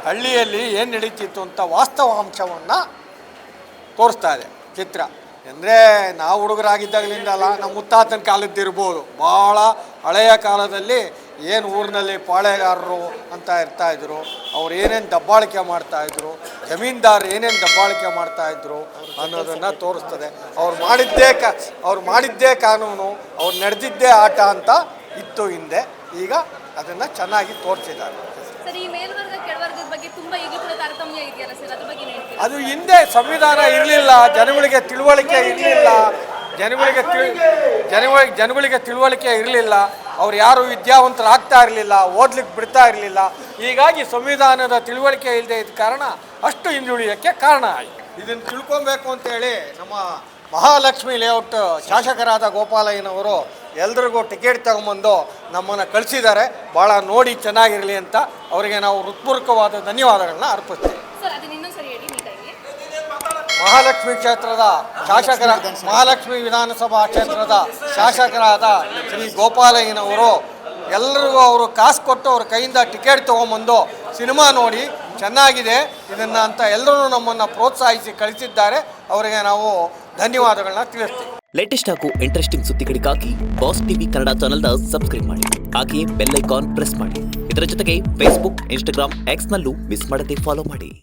ಹಳ್ಳಿಯಲ್ಲಿ ಏನು ನಡೀತಿತ್ತು ಅಂತ ವಾಸ್ತವಾಂಶವನ್ನು ತೋರಿಸ್ತಾ ಇದೆ ಚಿತ್ರ. ಅಂದರೆ ನಾವು ಹುಡುಗರಾಗಿದ್ದಾಗಲಿಂದಲ್ಲ, ನಮ್ಮ ಮುತ್ತಾತನ ಕಾಲದ್ದಿರ್ಬೋದು, ಭಾಳ ಹಳೆಯ ಕಾಲದಲ್ಲಿ ಏನು ಊರಿನಲ್ಲಿ ಪಾಳೆಗಾರರು ಅಂತ ಇರ್ತಾಯಿದ್ರು, ಅವ್ರು ಏನೇನು ದಬ್ಬಾಳಿಕೆ ಮಾಡ್ತಾಯಿದ್ರು, ಜಮೀನ್ದಾರರು ಏನೇನು ದಬ್ಬಾಳಿಕೆ ಮಾಡ್ತಾಯಿದ್ರು ಅನ್ನೋದನ್ನು ತೋರಿಸ್ತದೆ. ಅವ್ರು ಮಾಡಿದ್ದೇ ಕಾನೂನು, ಅವ್ರು ನಡೆದಿದ್ದೇ ಆಟ ಅಂತ ಇತ್ತು ಹಿಂದೆ. ಈಗ ಅದನ್ನು ಚೆನ್ನಾಗಿ ತೋರಿಸಿದ್ದಾರೆ. ಅದು ಹಿಂದೆ ಸಂವಿಧಾನ ಇರಲಿಲ್ಲ, ಜನಗಳಿಗೆ ತಿಳುವಳಿಕೆ ಇರಲಿಲ್ಲ, ಜನಗಳಿಗೆ ತಿಳುವಳಿಕೆ ಇರಲಿಲ್ಲ, ಅವ್ರು ಯಾರು ವಿದ್ಯಾವಂತರಾಗ್ತಾ ಇರಲಿಲ್ಲ, ಓದ್ಲಿಕ್ಕೆ ಬಿಡ್ತಾ ಇರಲಿಲ್ಲ. ಹೀಗಾಗಿ ಸಂವಿಧಾನದ ತಿಳುವಳಿಕೆ ಇಲ್ಲದೆ ಇದ್ದ ಕಾರಣ ಅಷ್ಟು ಹಿಂದುಳಿಯೋಕ್ಕೆ ಕಾರಣ ಆಯಿತು. ಇದನ್ನು ತಿಳ್ಕೊಬೇಕು ಅಂತೇಳಿ ನಮ್ಮ ಮಹಾಲಕ್ಷ್ಮಿ ಲೇಔಟ್ ಶಾಸಕರಾದ ಗೋಪಾಲಯ್ಯನವರು ಎಲ್ರಿಗೂ ಟಿಕೆಟ್ ತಗೊಂಬಂದು ನಮ್ಮನ್ನು ಕಳಿಸಿದ್ದಾರೆ. ಭಾಳ ನೋಡಿ ಚೆನ್ನಾಗಿರಲಿ ಅಂತ ಅವರಿಗೆ ನಾವು ಹೃತ್ಪೂರ್ವಕವಾದ ಧನ್ಯವಾದಗಳನ್ನ ಅರ್ಪಿಸ್ತೀವಿ. ಮಹಾಲಕ್ಷ್ಮಿ ವಿಧಾನಸಭಾ ಕ್ಷೇತ್ರದ ಶಾಸಕರಾದ ಶ್ರೀ ಗೋಪಾಲಯ್ಯನವರು ಎಲ್ಲರಿಗೂ ಅವರು ಕಾಸು ಕೊಟ್ಟು ಅವ್ರ ಕೈಯಿಂದ ಟಿಕೆಟ್ ತೊಗೊಂಬಂದು ಸಿನಿಮಾ ನೋಡಿ ಚೆನ್ನಾಗಿದೆ ಇದನ್ನು ಅಂತ ಎಲ್ಲರೂ ನಮ್ಮನ್ನು ಪ್ರೋತ್ಸಾಹಿಸಿ ಕಳಿಸಿದ್ದಾರೆ. ಅವರಿಗೆ ನಾವು ಧನ್ಯವಾದಗಳನ್ನ ತಿಳಿಸ್ತೀವಿ. ಲೇಟೆಸ್ಟ್ ಹಾಗೂ ಇಂಟ್ರೆಸ್ಟಿಂಗ್ ಸುದ್ದಿಗಳಿಗಾಗಿ ಬಾಸ್ ಟಿವಿ ಕನ್ನಡ ಚಾನೆಲ್ನ ಸಬ್ಸ್ಕ್ರೈಬ್ ಮಾಡಿ. ಹಾಗೆಯೇ ಬೆಲ್ ಐಕಾನ್ ಪ್ರೆಸ್ ಮಾಡಿ. ಇದರ ಜೊತೆಗೆ ಫೇಸ್ಬುಕ್, ಇನ್ಸ್ಟಾಗ್ರಾಮ್, ಎಕ್ಸ್ನಲ್ಲೂ ಮಿಸ್ ಮಾಡದೆ ಫಾಲೋ ಮಾಡಿ.